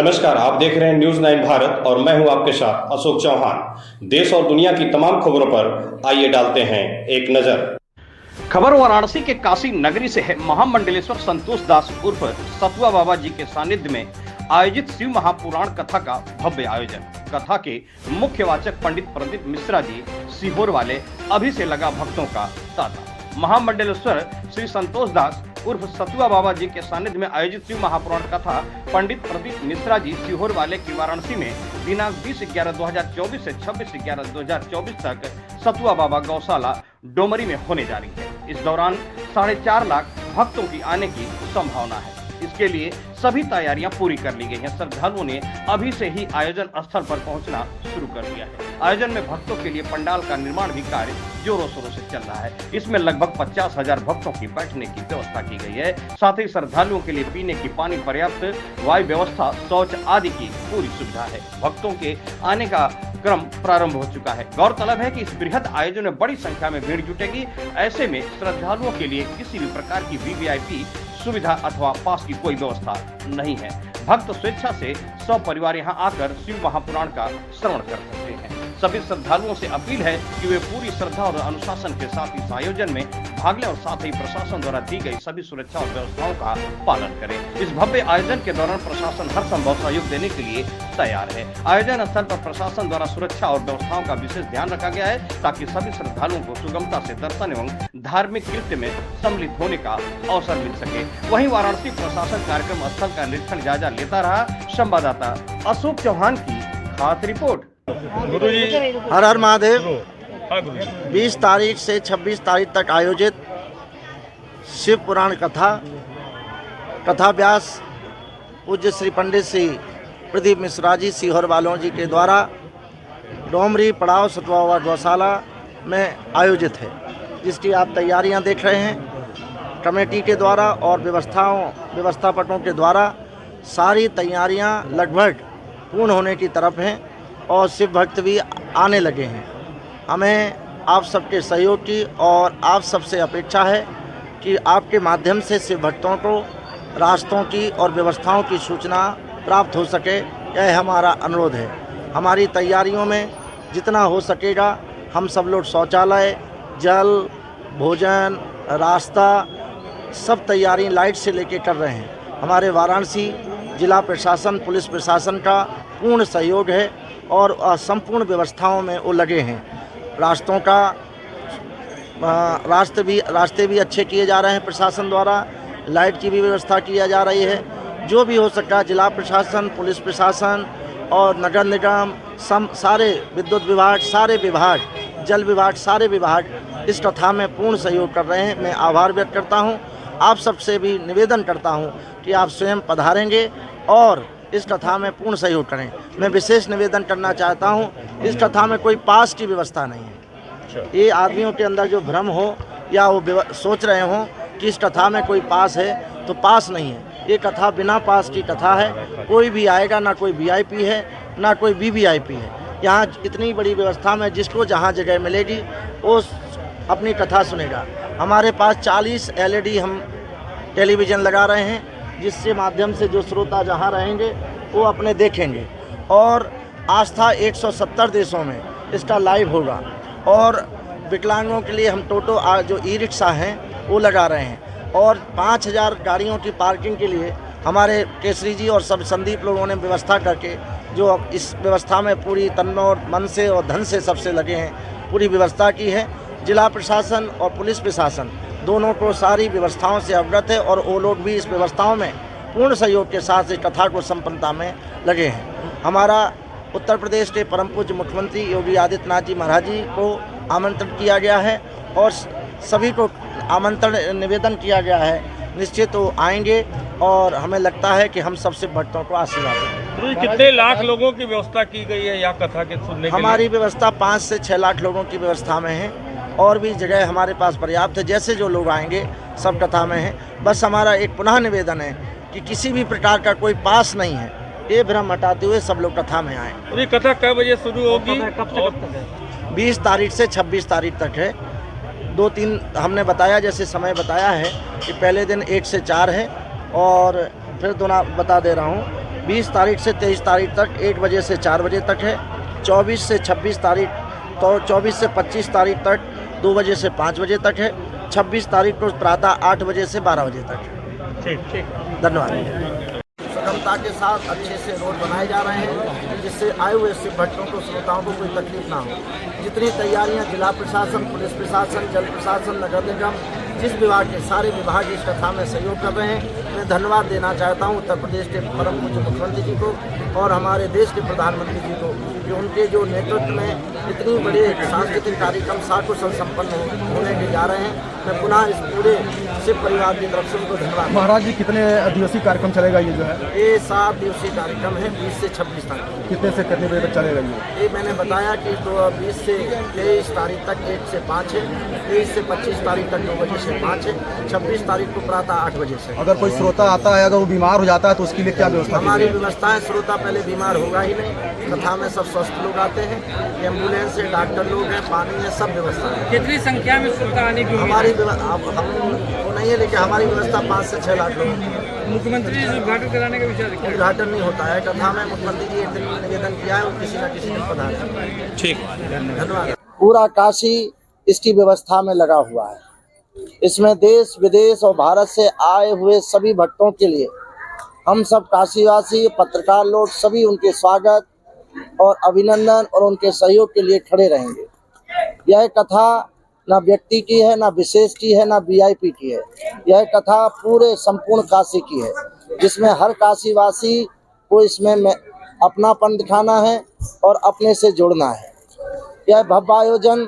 नमस्कार, आप देख रहे हैं न्यूज़ 9 भारत और मैं हूं आपके साथ अशोक चौहान। देश और दुनिया की तमाम खबरों पर आइए डालते हैं एक नजर। खबर वाराणसी के काशी नगरी से है। महामंडलेश्वर संतोष दास उर्फ सतुआ बाबा जी के सानिध्य में आयोजित शिव महापुराण कथा का भव्य आयोजन। कथा के मुख्य वाचक पंडित प्रदीप मिश्रा जी सीहोर वाले अभी से लगा भक्तों का तांता। महामंडलेश्वर श्री संतोष दास उर्फ सतुआ बाबा जी के सानिध्य में आयोजित शिव महापुराण कथा पंडित प्रदीप मिश्रा जी सीहोर वाले की वाराणसी में दिनांक 20/11/2024 से 26/11/2024 तक सतुआ बाबा गौशाला डोमरी में होने जा रही है। इस दौरान 4.5 लाख भक्तों की आने की संभावना है। इसके लिए सभी तैयारियां पूरी कर ली गई हैं। श्रद्धालुओं ने अभी से ही आयोजन स्थल पर पहुंचना शुरू कर दिया है। आयोजन में भक्तों के लिए पंडाल का निर्माण भी कार्य जोरों शोरों से चल रहा है। इसमें लगभग 50,000 भक्तों की बैठने की व्यवस्था की गई है। साथ ही श्रद्धालुओं के लिए पीने की पानी, पर्याप्त वायु व्यवस्था, शौच आदि की पूरी सुविधा है। भक्तों के आने का क्रम प्रारंभ हो चुका है। गौरतलब है कि इस बृहद आयोजन में बड़ी संख्या में भीड़ जुटेगी। ऐसे में श्रद्धालुओं के लिए किसी भी प्रकार की वीवीआईपी सुविधा अथवा पास की कोई व्यवस्था नहीं है। भक्त स्वेच्छा से सपरिवार यहां आकर शिव महापुराण का श्रवण कर सकते हैं। सभी श्रद्धालुओं से अपील है कि वे पूरी श्रद्धा और अनुशासन के साथ इस आयोजन में भाग लें और साथ ही प्रशासन द्वारा दी गई सभी सुरक्षा और व्यवस्थाओं का पालन करें। इस भव्य आयोजन के दौरान प्रशासन हर संभव सहयोग देने के लिए तैयार है। आयोजन स्थल पर प्रशासन द्वारा सुरक्षा और व्यवस्थाओं का विशेष ध्यान रखा गया है ताकि सभी श्रद्धालुओं को सुगमता से दर्शन एवं धार्मिक कृत्य में सम्मिलित होने का अवसर मिल सके। वहीं वाराणसी प्रशासन कार्यक्रम स्थल का निरीक्षण जायजा लेता रहा। संवाददाता अशोक चौहान की खास रिपोर्ट। गुरुजी हर हर महादेव। 20 तारीख से 26 तारीख तक आयोजित शिव पुराण कथा व्यास पूज्य श्री पंडित श्री प्रदीप मिश्रा जी सीहोर वालों जी के द्वारा डोमरी पड़ाव सतुआ बाबा गौशाला में आयोजित है, जिसकी आप तैयारियां देख रहे हैं। कमेटी के द्वारा और व्यवस्थापकों के द्वारा सारी तैयारियां लगभग पूर्ण होने की तरफ हैं और शिव भक्त भी आने लगे हैं। हमें आप सबके सहयोग की और आप सबसे अपेक्षा है कि आपके माध्यम से शिव भक्तों को रास्तों की और व्यवस्थाओं की सूचना प्राप्त हो सके, यह हमारा अनुरोध है। हमारी तैयारियों में जितना हो सकेगा हम सब लोग शौचालय, जल, भोजन, रास्ता सब तैयारी लाइट से लेके कर रहे हैं। हमारे वाराणसी जिला प्रशासन, पुलिस प्रशासन का पूर्ण सहयोग है और संपूर्ण व्यवस्थाओं में वो लगे हैं। रास्तों का रास्ते भी अच्छे किए जा रहे हैं प्रशासन द्वारा। लाइट की भी व्यवस्था किया जा रही है। जो भी हो सकता है जिला प्रशासन, पुलिस प्रशासन और नगर निगम, सारे विद्युत विभाग, सारे विभाग, जल विभाग, सारे विभाग इस कथा में पूर्ण सहयोग कर रहे हैं। मैं आभार व्यक्त करता हूं। आप सबसे भी निवेदन करता हूं कि आप स्वयं पधारेंगे और इस कथा में पूर्ण सहयोग करें। मैं विशेष निवेदन करना चाहता हूं, इस कथा में कोई पास की व्यवस्था नहीं है। ये आदमियों के अंदर जो भ्रम हो या वो सोच रहे हो कि इस कथा में कोई पास है, तो पास नहीं है। ये कथा बिना पास की कथा है। कोई भी आएगा, ना कोई वीआईपी है ना कोई वीवीआईपी है। यहाँ इतनी बड़ी व्यवस्था में जिसको जहाँ जगह मिलेगी वो अपनी कथा सुनेगा। हमारे पास 40 LED हम टेलीविज़न लगा रहे हैं, जिससे माध्यम से जो श्रोता जहाँ रहेंगे वो अपने देखेंगे। और आस्था 170 देशों में इसका लाइव होगा। और विकलांगों के लिए हम टोटो जो ई-रिक्शा हैं वो लगा रहे हैं। और 5000 गाड़ियों की पार्किंग के लिए हमारे केसरी जी और सब संदीप लोगों ने व्यवस्था करके जो इस व्यवस्था में पूरी तन और मन से और धन से सबसे लगे हैं, पूरी व्यवस्था की है। जिला प्रशासन और पुलिस प्रशासन दोनों को सारी व्यवस्थाओं से अवगत है और वो लोग भी इस व्यवस्थाओं में पूर्ण सहयोग के साथ इस कथा को संपन्नता में लगे हैं। हमारा उत्तर प्रदेश के परम पूज्य मुख्यमंत्री योगी आदित्यनाथ जी महाराज जी को आमंत्रित किया गया है और सभी को आमंत्रण निवेदन किया गया है। निश्चित वो आएंगे और हमें लगता है कि हम सबसे भक्तों को आशीर्वाद देंगे। कितने लाख लोगों की व्यवस्था की गई है यहाँ कथा के सुनने के हमारी व्यवस्था 5 से 6 लाख लोगों की व्यवस्था में है और भी जगह हमारे पास पर्याप्त है। जैसे जो लोग आएंगे सब कथा में है। बस हमारा एक पुनः निवेदन है कि किसी भी प्रकार का कोई पास नहीं है, ये भ्रम हटाते हुए सब लोग कथा में आए। और ये कथा कब बजे शुरू होगी? 20 तारीख से 26 तारीख तक है। 2-3 हमने बताया, जैसे समय बताया है कि पहले दिन 1 से 4 है और फिर दोनों बता दे रहा हूँ 20 तारीख से 23 तारीख तक 1 बजे से 4 बजे तक है। 24 से 26 तारीख तो 24 से 25 तारीख तक 2 बजे से 5 बजे तक है। 26 तारीख को प्रातः 8 बजे से 12 बजे तक है। ठीक। धन्यवाद। सुगमता के साथ अच्छे से रोड बनाए जा रहे हैं जिससे आए हुए शिव भक्तों को, श्रोताओं को कोई तकलीफ ना हो। जितनी तैयारियां जिला प्रशासन, पुलिस प्रशासन, जल प्रशासन, नगर निगम, जिस विभाग के सारे विभाग इस कथा में सहयोग कर रहे हैं, मैं धन्यवाद देना चाहता हूं उत्तर प्रदेश के परम पूज्य मुख्यमंत्री जी को और हमारे देश के प्रधानमंत्री जी को कि उनके जो नेतृत्व में इतनी बड़े सांस्कृतिक कार्यक्रम साकुशल संपन्न होने के जा रहे हैं। मैं पुनः इस पूरे शिव परिवार की तरफ से उनको धन्यवाद। महाराज जी, कितने दिवसीय कार्यक्रम चलेगा ये जो है? ये 7 दिवसीय कार्यक्रम है, 20 से 26 तक। कितने से कितने बजे तक चलेगा ये मैंने बताया कि तो 20 से 23 तारीख तक 1 से 5 है, 23 से 25 तारीख तक 2 बजे से 5 है, 26 तारीख को प्रातः 8 बजे से। अगर कोई श्रोता आता है, अगर वो बीमार हो जाता है तो उसके लिए क्या व्यवस्था? हमारी व्यवस्था है, श्रोता पहले बीमार होगा ही नहीं। कथा में सब स्वस्थ लोग आते हैं, एम्बुलेंस है, डॉक्टर लोग हैं, पानी है, सब व्यवस्था है। कितनी संख्या में श्रोता आने की हमारी हमको नहीं है, लेकिन हमारी व्यवस्था 5 से 6 लाख लोग। मुख्यमंत्री जी उद्घाटन कराने का विचार है? उद्घाटन नहीं होता है कथा में। मुख्यमंत्री जी एक निवेदन किया है और किसी न किसी ने पधार। ठीक, धन्यवाद। पूरा काशी इसकी व्यवस्था में लगा हुआ है। इसमें देश विदेश और भारत से आए हुए सभी भक्तों के लिए हम सब काशीवासी, पत्रकार लोग सभी उनके स्वागत और अभिनंदन और उनके सहयोग के लिए खड़े रहेंगे। यह कथा ना व्यक्ति की है, ना विशेष की है, ना वीआईपी की है। यह कथा पूरे संपूर्ण काशी की है, जिसमें हर काशीवासी को इसमें अपनापन दिखाना है और अपने से जुड़ना है। यह भव्य आयोजन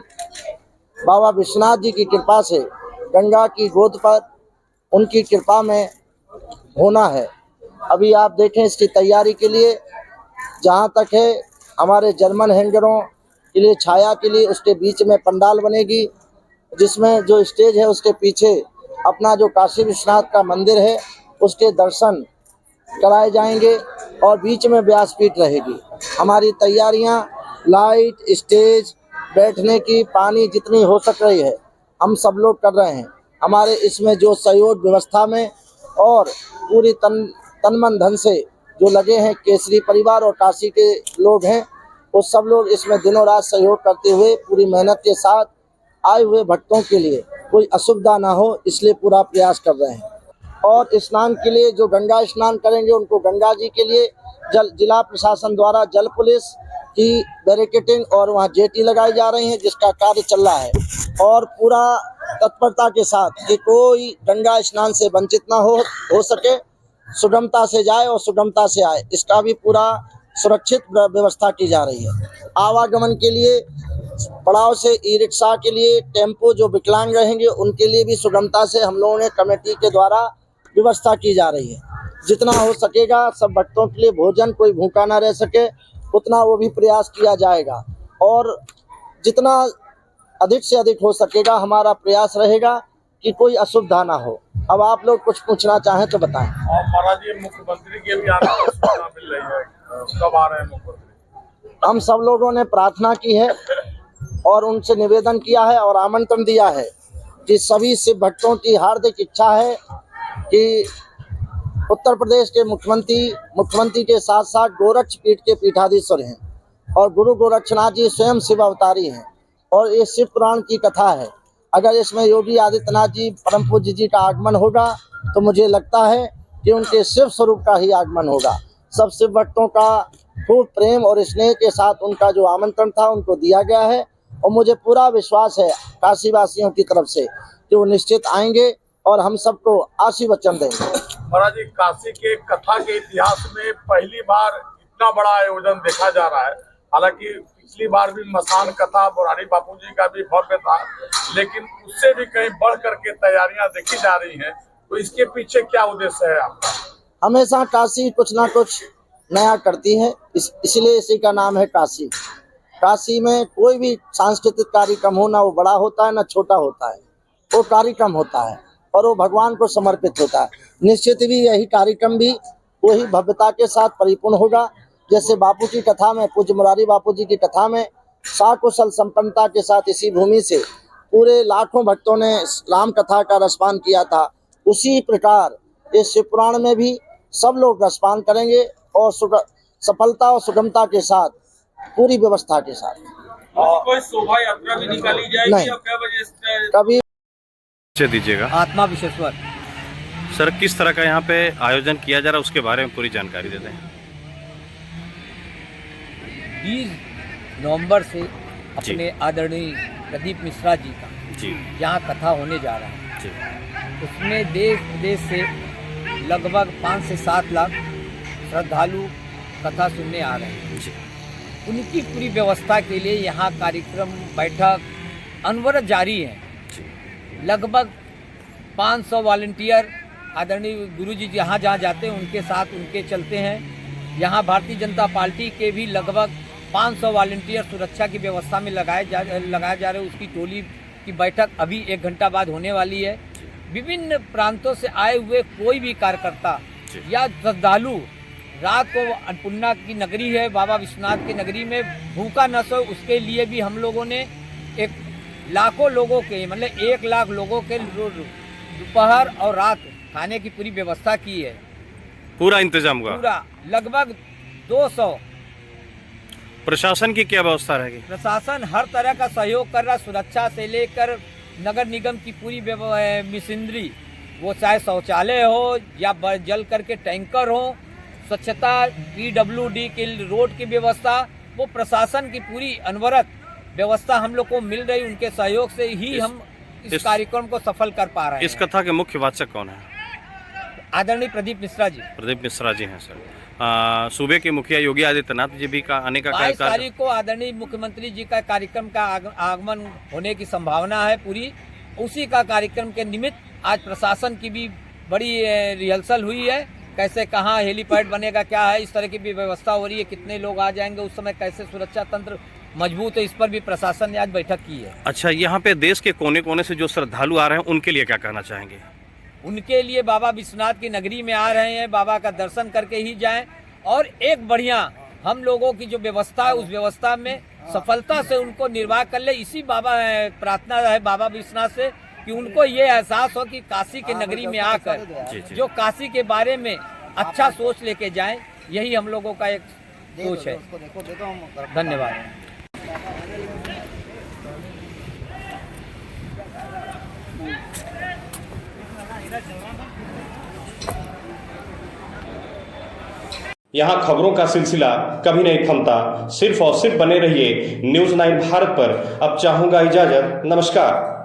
बाबा विश्वनाथ जी की कृपा से गंगा की गोद पर उनकी कृपा में होना है। अभी आप देखें इसकी तैयारी के लिए जहाँ तक है, हमारे जर्मन हैंगरों के लिए छाया के लिए उसके बीच में पंडाल बनेगी, जिसमें जो स्टेज है उसके पीछे अपना जो काशी विश्वनाथ का मंदिर है उसके दर्शन कराए जाएंगे और बीच में व्यासपीठ रहेगी। हमारी तैयारियां लाइट, स्टेज, बैठने की, पानी जितनी हो सक रही है हम सब लोग कर रहे हैं। हमारे इसमें जो सहयोग व्यवस्था में और पूरी तन मन धन से जो लगे हैं केसरी परिवार और काशी के लोग हैं, वो सब लोग इसमें दिनों रात सहयोग करते हुए पूरी मेहनत के साथ आए हुए भक्तों के लिए कोई असुविधा ना हो इसलिए पूरा प्रयास कर रहे हैं। और स्नान के लिए जो गंगा स्नान करेंगे उनको गंगा जी के लिए जिला प्रशासन द्वारा जल पुलिस की बैरिकेडिंग और वहाँ जेटी लगाई जा रही है, जिसका कार्य चल रहा है। और पूरा तत्परता के साथ कि कोई गंगा स्नान से वंचित ना हो सके, सुगमता से जाए और सुगमता से आए, इसका भी पूरा सुरक्षित व्यवस्था की जा रही है। आवागमन के लिए पड़ाव से ई रिक्शा के लिए, टेम्पो जो विकलांग रहेंगे उनके लिए भी सुगमता से हम लोगों ने कमेटी के द्वारा व्यवस्था की जा रही है। जितना हो सकेगा सब भक्तों के लिए भोजन, कोई भूखा ना रह सके उतना वो भी प्रयास किया जाएगा। और जितना अधिक से अधिक हो सकेगा हमारा प्रयास रहेगा कि कोई असुविधा ना हो। अब आप लोग कुछ पूछना चाहें तो बताएं। और महाराज जी, मुख्यमंत्री के भी आने की सूचना मिल रही है, कब आ रहे हैं मुख्यमंत्री? हम सब लोगों ने प्रार्थना की है और उनसे निवेदन किया है और आमंत्रण दिया है कि सभी शिव भक्तों की हार्दिक इच्छा है कि उत्तर प्रदेश के मुख्यमंत्री के साथ साथ गोरक्ष पीठ के पीठाधीश्वर हैं और गुरु गोरक्षनाथ जी स्वयं शिव अवतारी हैं और ये शिव पुराण की कथा है। अगर इसमें योगी आदित्यनाथ जी परम पूज्य जी का आगमन होगा तो मुझे लगता है कि उनके शिव स्वरूप का ही आगमन होगा। सब शिव भक्तों का खूब प्रेम और स्नेह के साथ उनका जो आमंत्रण था उनको दिया गया है और मुझे पूरा विश्वास है काशीवासियों की तरफ से कि वो निश्चित आएंगे और हम सबको आशीर्वचन देंगे। महाराज जी, काशी के कथा के इतिहास में पहली बार इतना बड़ा आयोजन देखा जा रहा है। हालांकि पिछली बार भी मसान कथा मुरारी बापू जी का भी भव्य था, लेकिन उससे भी कहीं बढ़ करके तैयारियां देखी जा रही हैं। तो इसके पीछे क्या उद्देश्य है आपका? हमेशा काशी कुछ ना कुछ नया करती है, इसलिए इसी का नाम है काशी। काशी में कोई भी सांस्कृतिक कार्यक्रम हो, ना वो बड़ा होता है ना छोटा होता है, वो कार्यक्रम होता है और वो भगवान को समर्पित होता है। निश्चित भी यही कार्यक्रम भी वही भव्यता के साथ परिपूर्ण होगा। जैसे बापू की कथा में, पूज्य मुरारी बापू जी की कथा में साकुशल संपन्नता के साथ इसी भूमि से पूरे लाखों भक्तों ने राम कथा का रसपान किया था, उसी प्रकार इस शिव पुराण में भी सब लोग रसपान करेंगे और सफलता और सुगमता के साथ, पूरी व्यवस्था के साथ। कोई शोभा यात्रा भी निकाली जाएगी नहीं। और क्या बजे कभी दीजिएगा आत्मा विशेश्वर सर, किस तरह का यहाँ पे आयोजन किया जा रहा है उसके बारे में पूरी जानकारी देते हैं। 20 नवंबर से अपने आदरणीय प्रदीप मिश्रा जी का जी यहाँ कथा होने जा रहा है। जी उसमें देश विदेश से लगभग 5 से 7 लाख श्रद्धालु कथा सुनने आ रहे हैं। जी उनकी पूरी व्यवस्था के लिए यहाँ कार्यक्रम बैठक अनवरत जारी है। लगभग 500 वॉलंटियर आदरणीय गुरु जी जहाँ जहाँ जाते हैं उनके साथ उनके चलते हैं। यहाँ भारतीय जनता पार्टी के भी लगभग 500 वॉलंटियर सुरक्षा की व्यवस्था में लगाए जा रहे। उसकी टोली की बैठक अभी 1 घंटा बाद होने वाली है। विभिन्न प्रांतों से आए हुए कोई भी कार्यकर्ता या श्रद्धालु रात को अन्नपूर्णा की नगरी है, बाबा विश्वनाथ की नगरी में भूखा न सो, उसके लिए भी हम लोगों ने एक लाखों लोगों के मतलब 1 लाख लोगों के दोपहर और रात खाने की पूरी व्यवस्था की है। पूरा इंतजाम हुआ। पूरा लगभग 200। प्रशासन की क्या व्यवस्था रहेगी? प्रशासन हर तरह का सहयोग कर रहा, सुरक्षा से लेकर नगर निगम की पूरी मिशनरी, वो चाहे शौचालय हो या जल करके टैंकर हो, स्वच्छता, PWD के रोड की व्यवस्था, वो प्रशासन की पूरी अनवरत व्यवस्था हम लोग को मिल रही। उनके सहयोग से ही हम इस कार्यक्रम को सफल कर पा रहे हैं। इस कथा के मुख्य वाचक कौन है? आदरणीय प्रदीप मिश्रा जी। प्रदीप मिश्रा जी हैं सर। सूबे के मुखिया योगी आदित्यनाथ जी भी आने का 22 तारीख को आदरणीय मुख्यमंत्री जी का कार्यक्रम का आगमन होने की संभावना है पूरी। उसी का कार्यक्रम के निमित्त आज प्रशासन की भी बड़ी रिहर्सल हुई है। कैसे कहाँ हेलीपैड बनेगा, क्या है, इस तरह की भी व्यवस्था हो रही है। कितने लोग आ जाएंगे उस समय, कैसे सुरक्षा तंत्र मजबूत है, इस पर भी प्रशासन ने आज बैठक की है। अच्छा, यहाँ पे देश के कोने कोने से जो श्रद्धालु आ रहे हैं उनके लिए क्या कहना चाहेंगे? उनके लिए बाबा विश्वनाथ की नगरी में आ रहे हैं, बाबा का दर्शन करके ही जाएं और एक बढ़िया हम लोगों की जो व्यवस्था है उस व्यवस्था में सफलता से उनको निर्वाह कर ले। इसी बाबा प्रार्थना है बाबा विश्वनाथ से कि उनको ये एहसास हो कि काशी के नगरी में आकर जो काशी के बारे में अच्छा सोच लेके जाएं, यही हम लोगों का एक सोच है। धन्यवाद। यहाँ खबरों का सिलसिला कभी नहीं थमता। सिर्फ और सिर्फ बने रहिए न्यूज़ 9 भारत पर। अब चाहूंगा इजाजत। नमस्कार।